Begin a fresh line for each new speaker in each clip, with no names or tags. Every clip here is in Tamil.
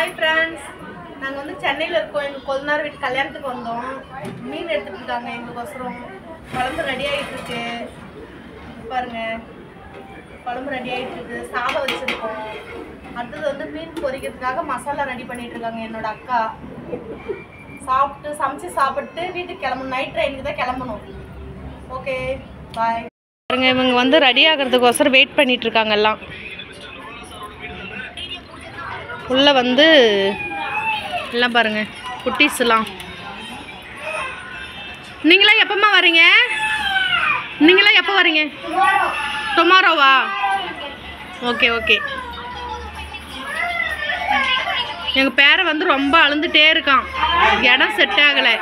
Hi friends, நாங்க வந்து சென்னையில இருக்கோம். எங்க கொல்லுனார் வீட்டு கல்யாணத்துக்கு வந்தோம். மீன் எடுத்துட்டு இருக்காங்க எங்களுக்கோசரம். குழம்பு ரெடி ஆயிட்டு இருக்கு. பாருங்க. குழம்பு ரெடி ஆயிட்டு இருக்கு. சாதம் வச்சிருக்கோம். அடுத்து வந்து மீன் பொரிக்கிறதுக்காக மசாலா ரெடி பண்ணிட்டு இருக்காங்க என்னோட அக்கா. சமைச்சு சாப்பிட்டு வீட்டுக்கு கிளம்பணும். நைட் ட்ரெயினுக்கு தான் கிளம்பணும். Okay bye. பாருங்க இவங்க வந்து ரெடி ஆகிறதுக்கோசரம் வெயிட் பண்ணிட்டு இருக்காங்க எல்லாம். உள்ள வந்து எல்லாம் பாருங்க குட்டீஸ்லாம். நீங்களாம் எப்பமா வரீங்க? நீங்களாம் எப்போ வரீங்க? டுமாரோவா? Okay okay. எங்கள் பேரை வந்து ரொம்ப அழுந்துட்டே இருக்கான். இடம் செட் ஆகலை.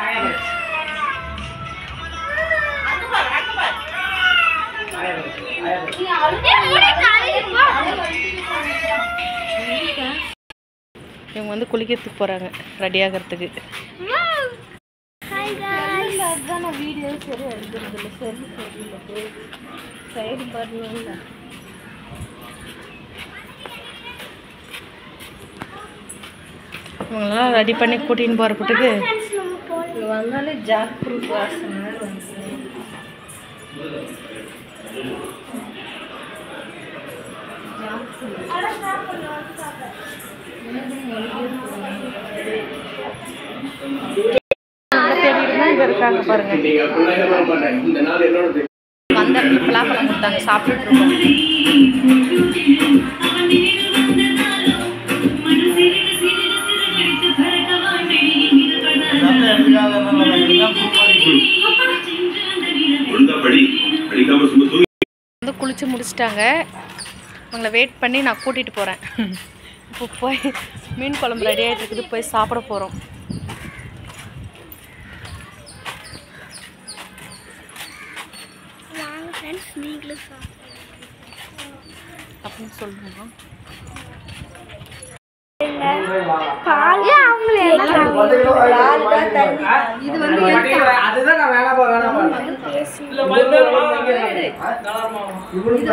இவங்க வந்து குளிக்கிறதுக்கு போகிறாங்க ரெடி ஆகிறதுக்கு. இவங்கெல்லாம் ரெடி பண்ணி கூட்டின்னு போகிறப்பட்டுக்கு வந்தாலே ஜாக் ஃப்ரூட் வாசனை. இருக்காங்க பாருங்க. வந்த பலாப்பழம் கொடுத்தாங்க சாப்பிட்டு இருக்கோம். வந்து குளிச்சு முடிச்சிட்டாங்க. அவங்கள வெயிட் பண்ணி நான் கூட்டிட்டு போறேன். இப்போ போய் மீன் குழம்பு ரெடி ஆகிட்டு இருக்குது. போய் சாப்பிட போகிறோம். அப்படின்னு சொல்லுங்க. இது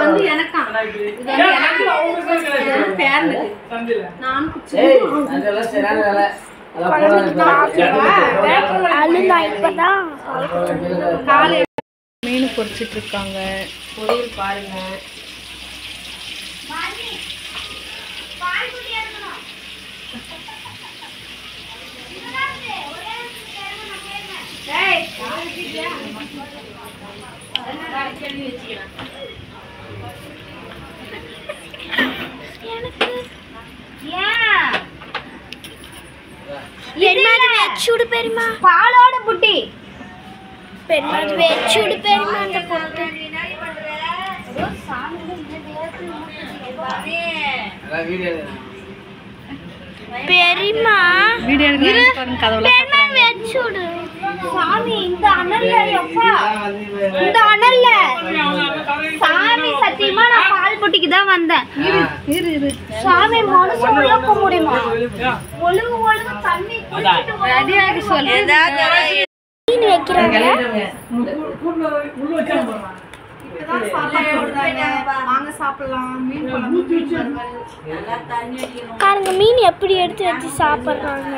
வந்து எனக்கா மீன் பொரிச்சிட்டு இருக்காங்க. பொரியல் பாருங்க.
பாலோட புட்டி பெருமாள் வெச்சுடு பெருமாள் அந்த பொட்டு பெரியமா
வீடியோ எடுக்கறேன் கதவுல
பெருமாள் வெச்சுடு சாமி இந்த அனல்ல எப்பா இந்த அனல்ல சாமி சத்தியமா நான் பால் புட்டிக்கு தான் வந்தேன். இரு சாமி மனசு உள்ள போக முடியுமா? ஒழுங்கு தண்ணி குடிச்சிட்டு ரெடி ஆகி சொல்லு. மீன் வைக்கிறாங்க. இப்பதான் சாப்பாடு போடுறாங்க. வாங்க சாப்பிடலாம். மீன் குழம்பு பாருங்க மீன் எப்படி எடுத்து வச்சு சாப்பிடுறாங்க.